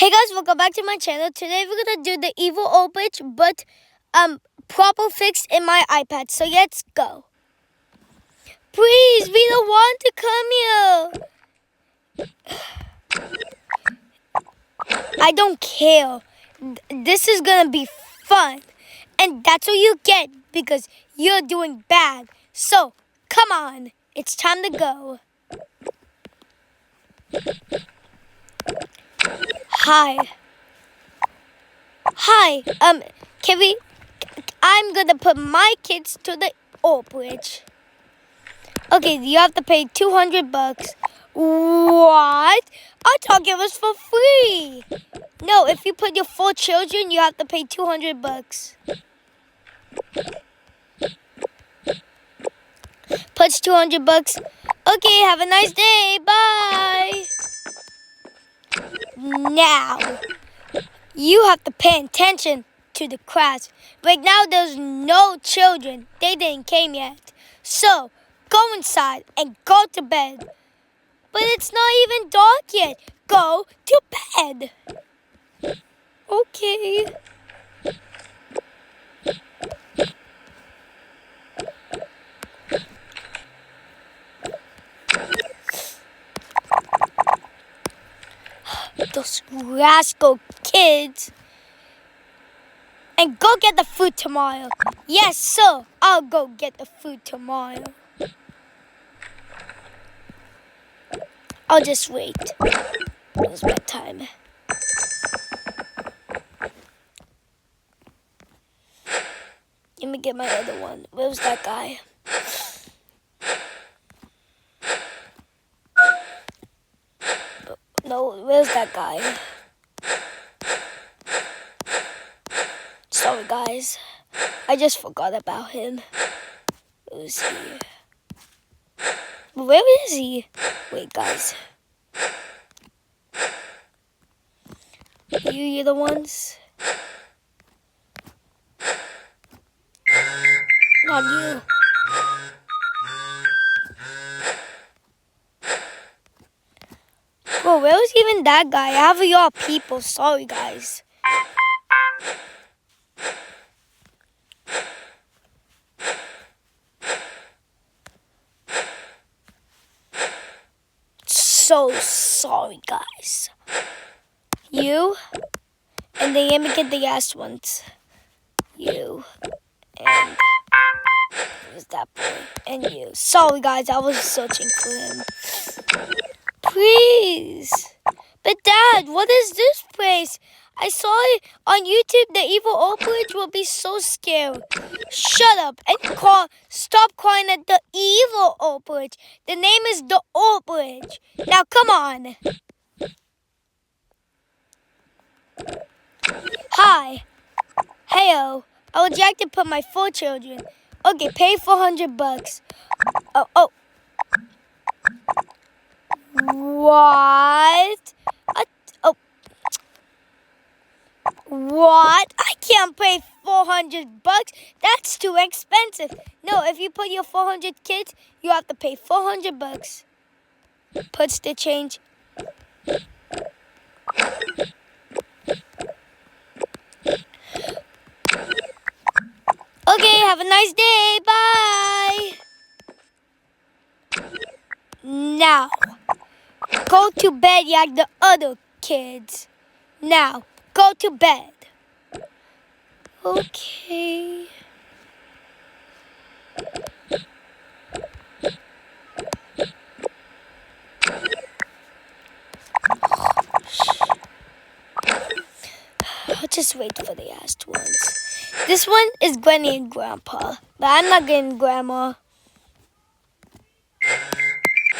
Hey guys, welcome back to my channel. Today we're gonna do the evil orphanage, but proper fixed in my iPad. So let's go. Please, we don't want to come here. I don't care. This is gonna be fun, and that's what you get because you're doing bad. So come on, it's time to go. Hi. Can we? I'm gonna put my kids to the orphanage. Okay, you have to pay $200. What? I thought it was for free. No, if you put your 4 children, you have to pay $200. Puts $200. Okay, have a nice day. Bye. Now, you have to pay attention to the class. Right now, there's no children. They didn't came yet. So, go inside and go to bed. But it's not even dark yet. Go to bed. Okay. Those rascal kids. And go get the food tomorrow. Yes, sir. I'll go get the food tomorrow. I'll just wait. It's my time. Let me get my other one. Where's that guy? No, where's that guy? Sorry, guys. I just forgot about him. Who's he? Where is he? Wait, guys. You're the ones? Not you. Bro, where was even that guy? I have y'all people. Sorry, guys. So sorry, guys. You, and then let me get the last ones. You, and who's that boy? And you. Sorry, guys, I was searching for him. Please. But Dad, what is this place? I saw it on YouTube. The evil orphanage will be so scary. Shut up and stop crying at the evil orphanage. The name is the orphanage. Now come on. Hi. Heyo. I would like to put my 4 children. Okay, pay $400. Oh. What? What? I can't pay $400. That's too expensive. No, if you put your 400 kids, you have to pay $400. Puts the change. Okay, have a nice day. Bye. Now, go to bed like the other kids. Now, go to bed. Okay. I'll just wait for the last ones. This one is Granny and Grandpa, but I'm not getting Grandma.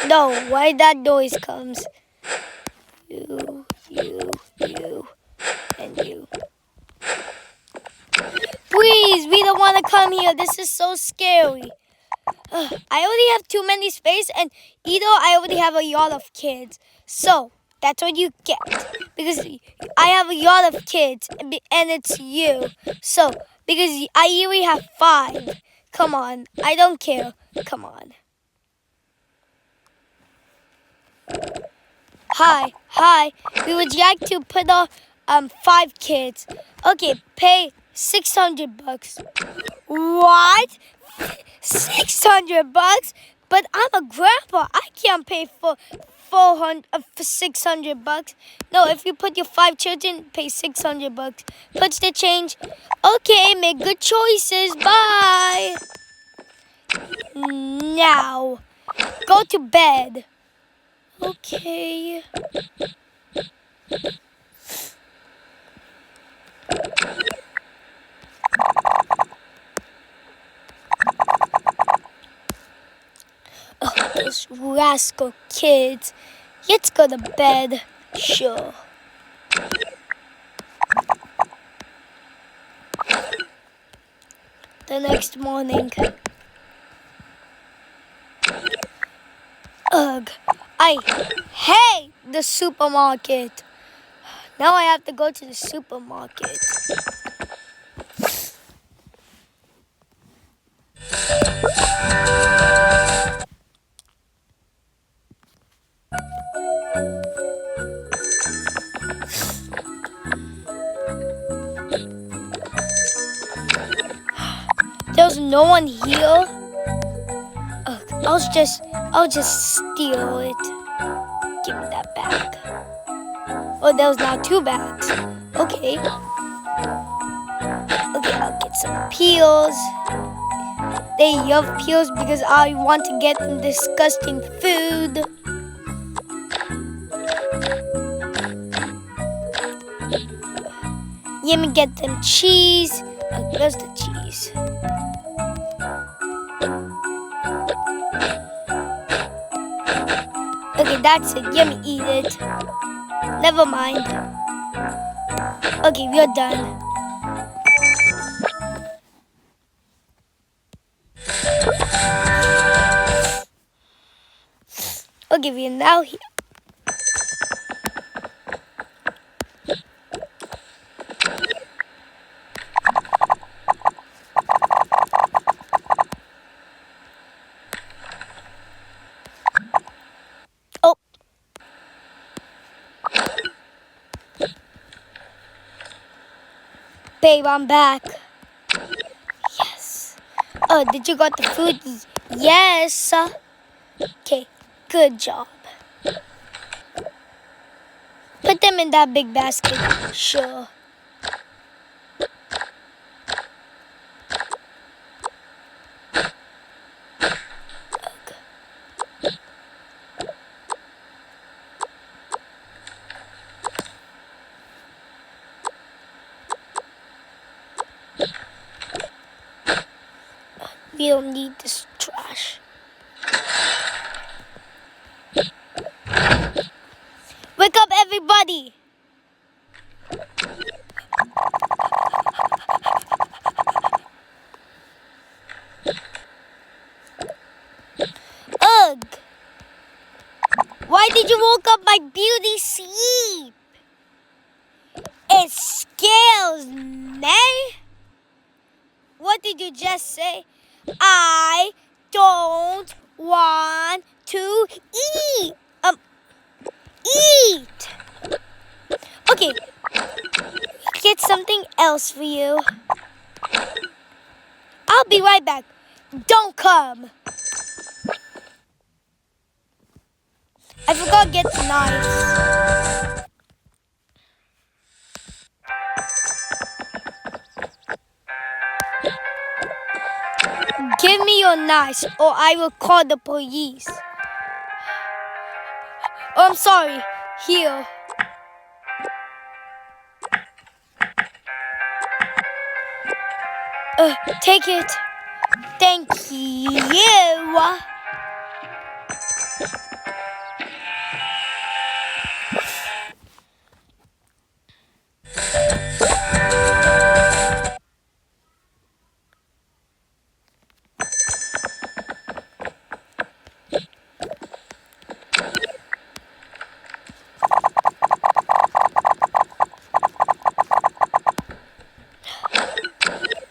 No, why that noise comes? You, and you. Please, we don't want to come here. This is so scary. I already have too many space, and I already have a lot of kids. So, that's what you get. Because I have a lot of kids, and it's you. So, because I already have 5. Come on, I don't care. Come on. Hi. We would like to put on 5 kids. Okay, pay $600. What? $600? But I'm a grandpa. I can't pay for 400 for $600. No, if you put your 5 children, pay $600. Puts the change. Okay, make good choices. Bye. Now, go to bed. Okay. Oh, those rascal kids. Let's go to bed. Sure. The next morning. Ugh. I hate the supermarket. Now I have to go to the supermarket. There's no one here. Ugh, I'll just steal it. Give me that bag. Oh, there was now 2 bags. Okay. Okay, I'll get some peels. They love peels because I want to get them disgusting food. Let me get them cheese. Oh, where's the cheese? Okay, that's it. Let me eat it. Never mind. Okay, we're done. Okay, we're now here. Oh. Babe, I'm back. Yes. Oh, did you got the food? Yes. Okay, good job. Put them in that big basket. Sure. We don't need this trash. Wake up, everybody! Ugh! Why did you woke up my beauty sleep? It scares me. What did you just say? I don't want to eat. Eat. Okay. Get something else for you. I'll be right back. Don't come. I forgot to get the knives. Give me your knives or I will call the police. Oh, I'm sorry. Here. Take it. Thank you.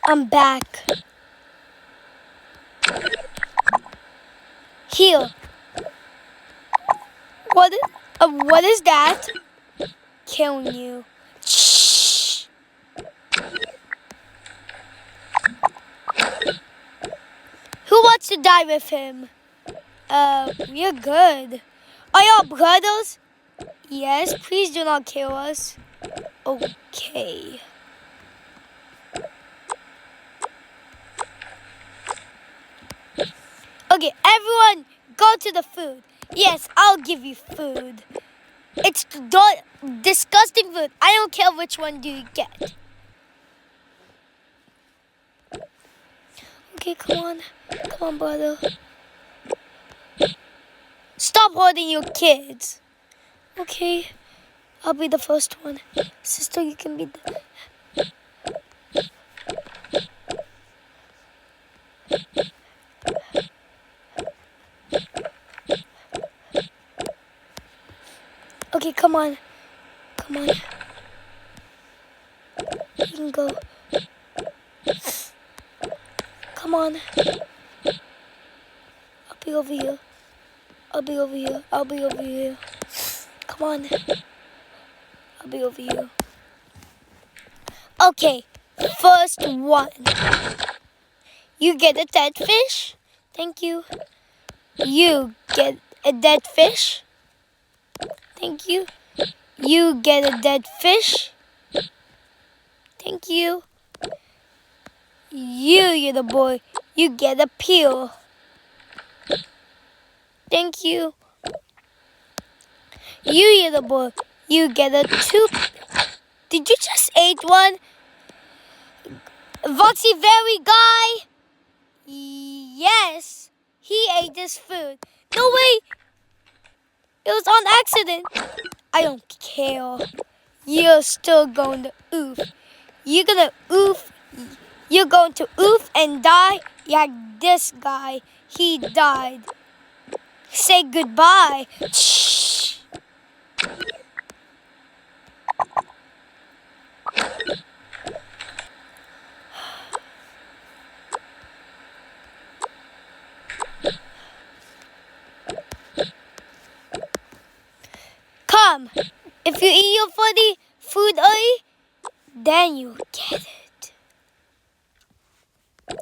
I'm back. Here. What? What is that? Killing you. Shh. Who wants to die with him? We're good. Are y'all brothers? Yes, please do not kill us. Okay. Okay, everyone, go to the food. Yes, I'll give you food. It's disgusting food. I don't care which one do you get. Okay, come on. Come on, brother. Stop holding your kids. Okay, I'll be the first one. Sister, you can be the... Okay, come on. Come on. You can go. Come on. I'll be over here. I'll be over here. I'll be over here. Come on. I'll be over here. Okay, first one. You get a dead fish. Thank you. You get a dead fish. Thank you. You get a dead fish. Thank you. You little boy, you get a peel. Thank you. You little boy, you get a tooth. Did you just eat one? Voxy Very guy? Yes, he ate this food. No way, it was on accident. I don't care. You're still going to oof. You're gonna oof. You're going to oof and die like this guy. He died. Say goodbye. Shh. Come. If you eat your food early, then you get it.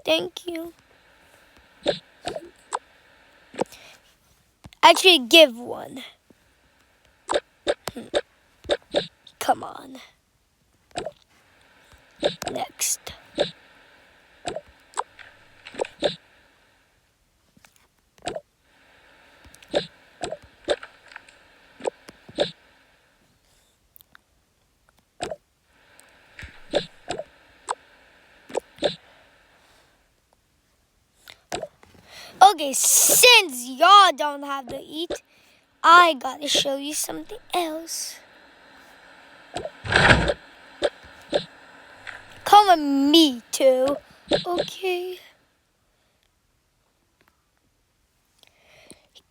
Thank you. Actually, give one. Come on. Next. Okay, since y'all don't have to eat, I gotta show you something else. Come with me too. Okay.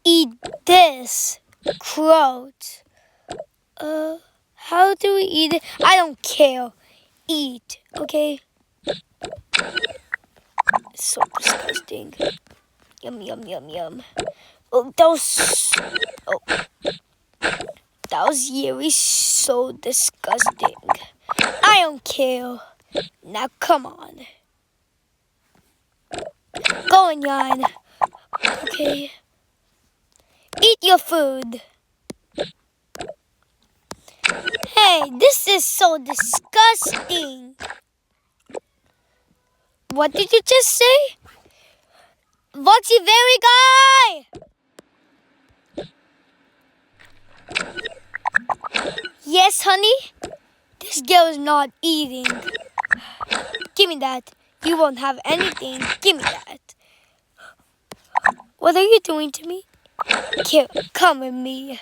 Eat this quote. How do we eat it? I don't care. Eat, okay? It's so disgusting. Yum, yum, yum, yum. Oh, that was really so disgusting. I don't care. Now, come on. Go and yawn. Okay. Eat your food. Hey, this is so disgusting. What did you just say? Voxy Very guy! Yes, honey? This girl is not eating. Give me that. You won't have anything. Give me that. What are you doing to me? Come with me.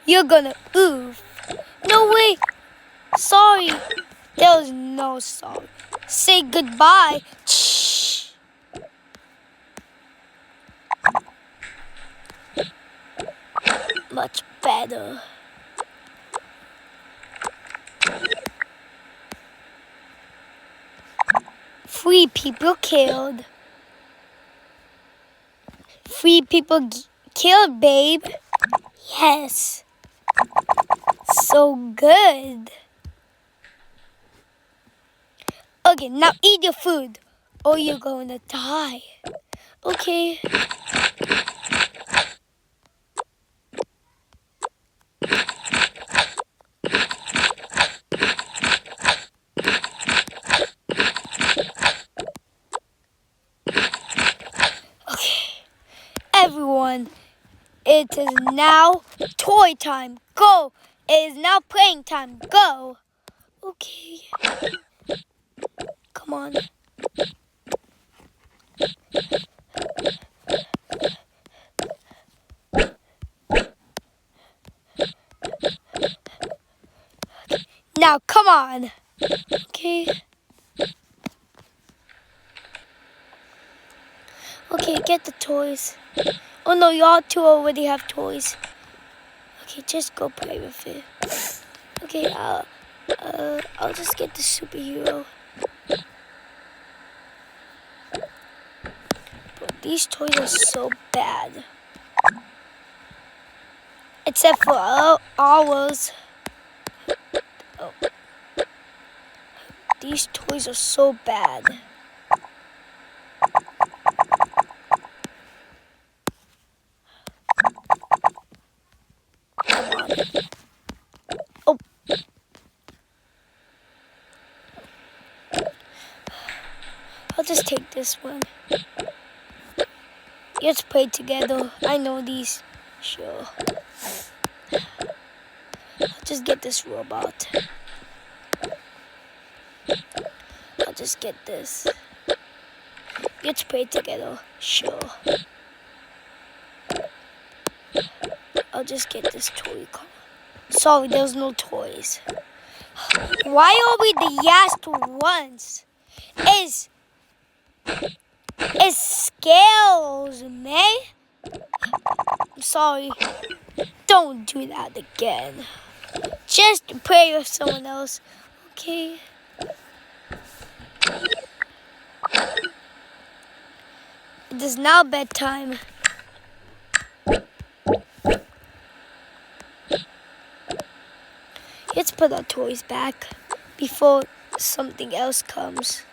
You're gonna oof. No way. Sorry. There was no sorry. Say goodbye. Shh. Much better. Three people killed. Three people killed, babe. Yes. So good. Okay, now eat your food or you're going to die. Okay. Okay. Everyone, it is now toy time. Go. It is now playing time. Go. Okay. Come on. Now, come on. Okay. Okay, get the toys. Oh no, y'all two already have toys. Okay, just go play with it. Okay, I'll just get the superhero. But these toys are so bad. Except for ours. Oh. These toys are so bad. Come on. Oh. I'll just take this one. Let's play together. I know these. Sure. I'll just get this robot. I'll just get this. Let's play together. Sure. I'll just get this toy car. Sorry, there's no toys. Why are we the last ones? It scares me. I'm sorry. Don't do that again. Just play with someone else. Okay. It is now bedtime. Let's put our toys back before something else comes.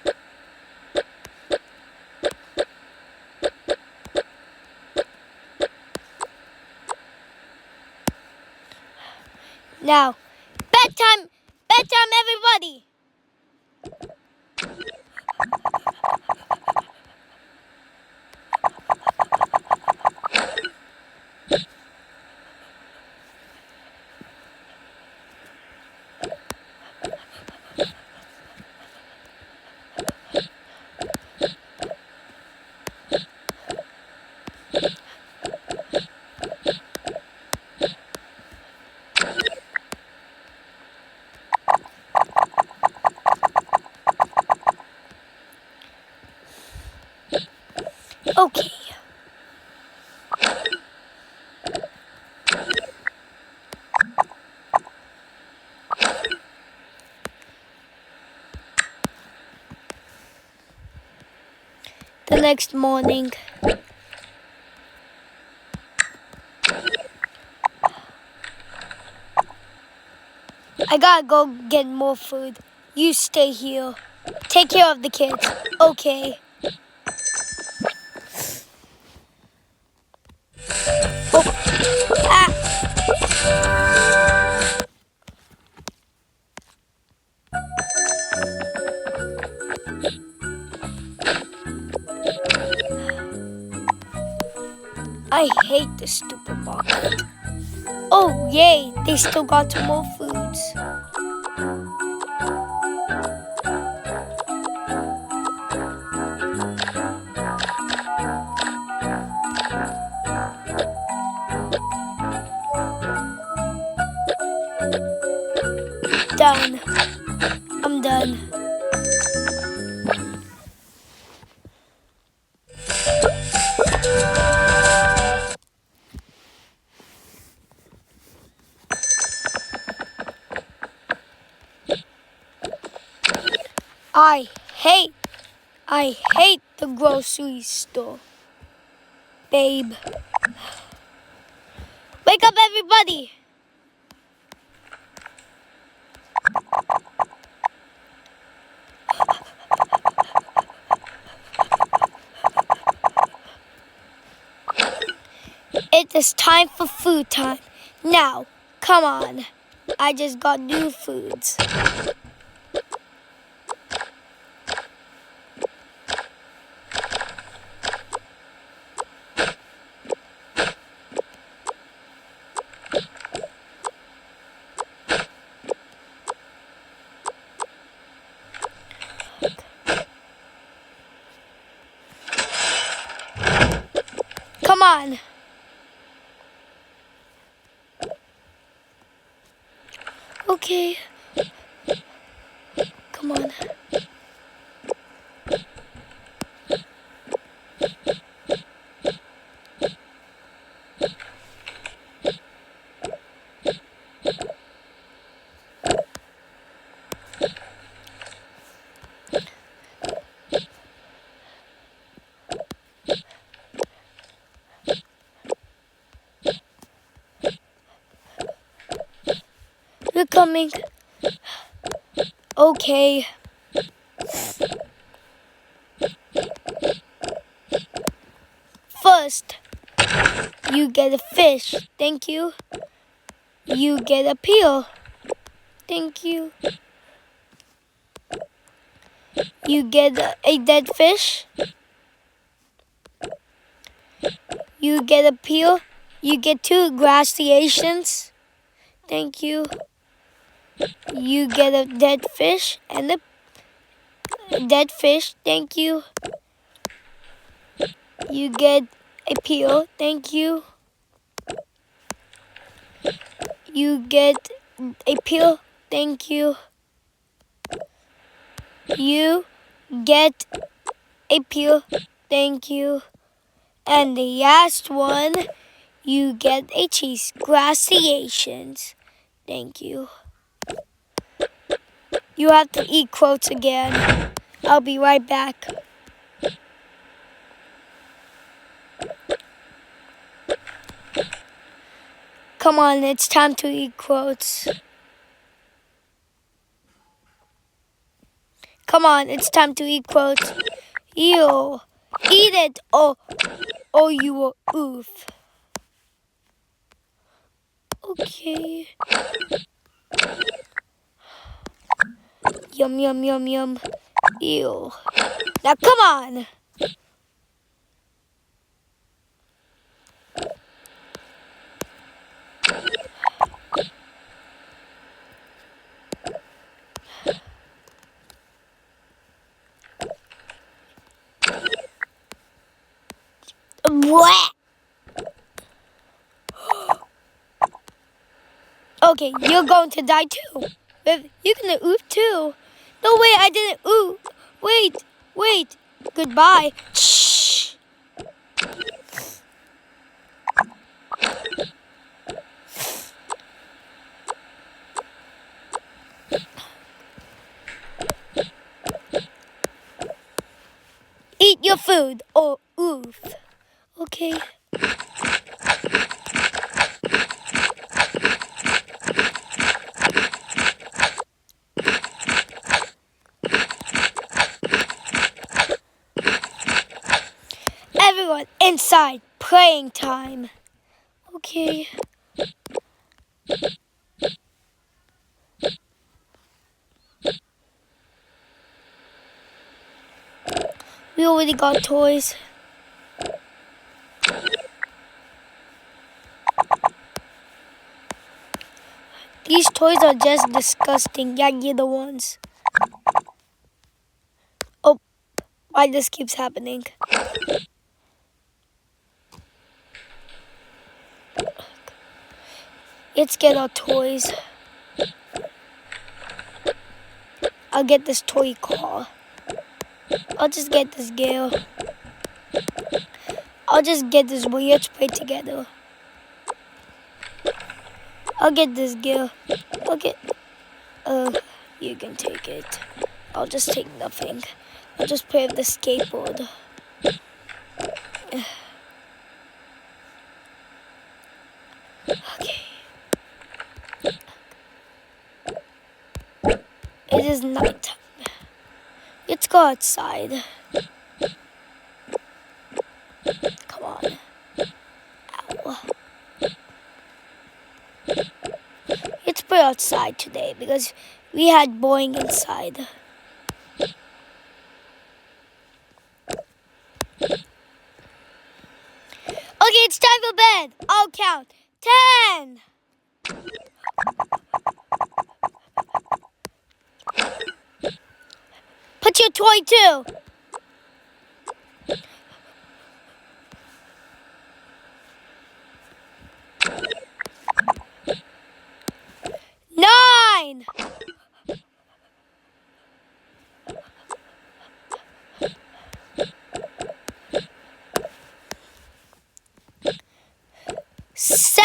Now, bedtime, everybody. Okay. The next morning. I gotta go get more food. You stay here. Take care of the kids. Okay. Oh. Ah. I hate this stupid market. Oh, yay, they still got some more foods. Done. I'm done. I hate the grocery store. Babe. Wake Wake up, everybody! It is time for food time. Now, come on. I just got new foods. Come on. Okay. Come on. You're coming. Okay. First, you get a fish. Thank you. You get a peel. Thank you. You get a dead fish. You get a peel. You get 2 glaciations. Thank you. You get a dead fish and a dead fish. Thank you. You get a peel. Thank you. You get a peel. Thank you. You get a peel. Thank you. And the last one, you get a cheese. Glaciations. Thank you. You have to eat quotes again. I'll be right back. Come on, it's time to eat quotes. Come on, it's time to eat quotes. Ew. Eat it or you will oof. Okay. Yum, yum, yum, yum. Ew. Now come on. What? Okay, you're going to die too. You're gonna oop too. No, wait, I didn't oop. Wait. Goodbye. Shh. Eat your food or oof. Okay. Everyone inside, playing time. Okay. We already got toys. These toys are just disgusting. Yeah, you're the ones. Oh, why this keeps happening? Let's get our toys. I'll get this toy car. I'll just get this girl. I'll just get this boy. Let's play together. I'll get this girl. Okay. You can take it. I'll just take nothing. I'll just play with the skateboard. Okay. It is nighttime. Let's go outside. Come on. Ow. Let's play outside today because we had boring inside. Okay, it's time for bed. I'll count. 10. Put your toy too. 9. 7.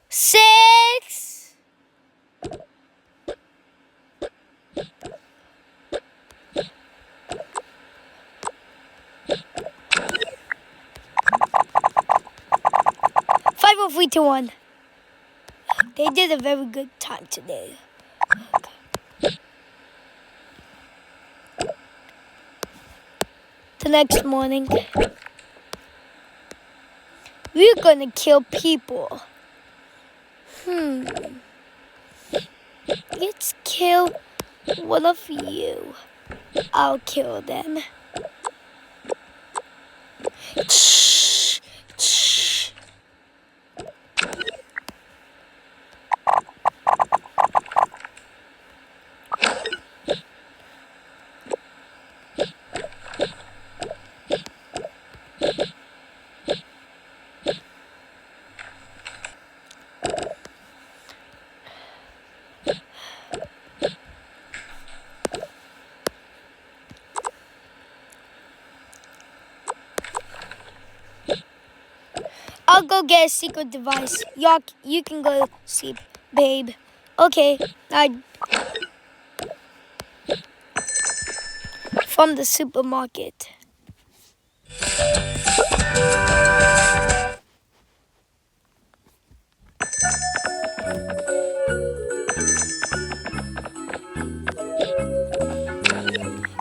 6. 5, 4, 3, 2, 1. They did a very good time today. The next morning, we're gonna kill people. Let's kill one of you. I'll kill them. I'll go get a secret device. You can go sleep, babe. Okay, from the supermarket.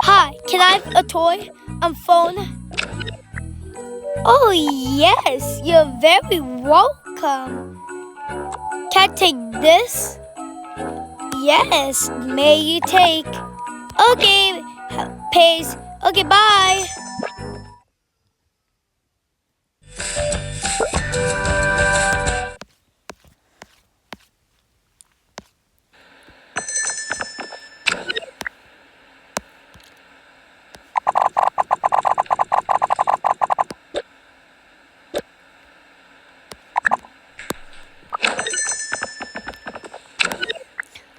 Hi, can I have a toy? Phone? Oh, yes, you're very welcome. Can I take this? Yes, may you take. Okay, pays. Okay, bye.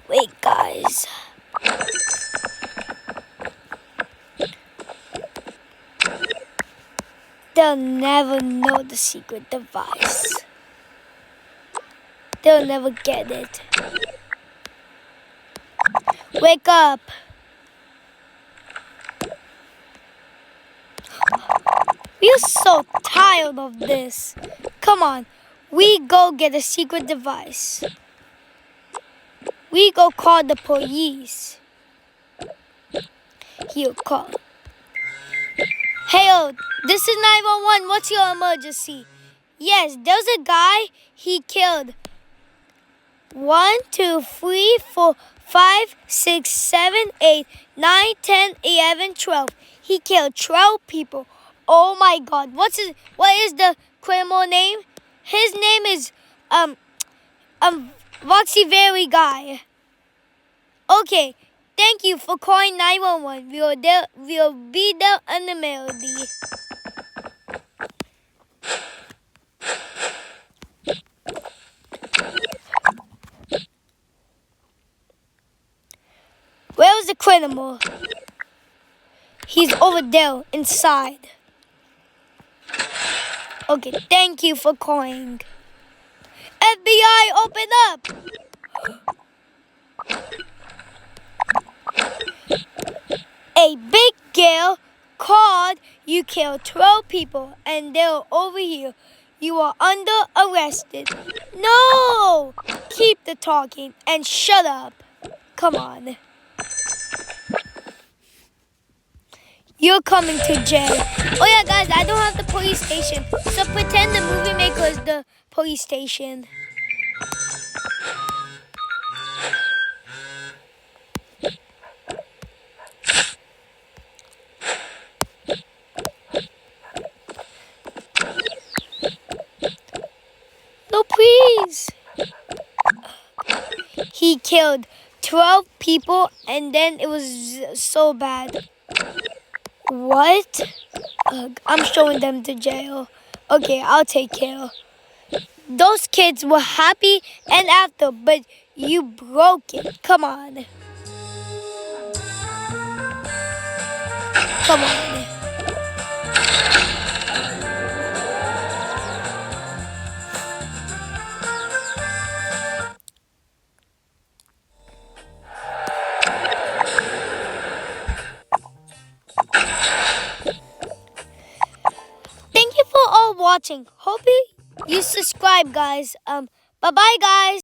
Wait, guys. They'll never know the secret device. They'll never get it. Wake up. We're so tired of this. Come on, we go get a secret device. We go call the police. He'll call. Hey, this is 911. What's your emergency? Yes, there's a guy. He killed 1, 2, 3, 4, 5, 6, 7, 8, 9, 10, 11, 12. He killed 12 people. Oh my God! What is the criminal name? His name is Roxy Very guy. Okay, thank you for calling 911. We'll be there in the melody. Where's the criminal? He's over there inside. Okay, thank you for calling. FBI, open up! A big girl called you killed 12 people and they're over here. You are under arrested. No! Keep the talking and shut up. Come on. You're coming to jail. Oh yeah, guys, I don't have the police station. So pretend the movie maker is the police station. No, please. He killed 12 people and then it was so bad. What? I'm showing them to jail. Okay, I'll take care. Those kids were happy and after, but you broke it. Come on. Come on. Thank you for all watching. Hope you subscribe, guys. Bye-bye, guys.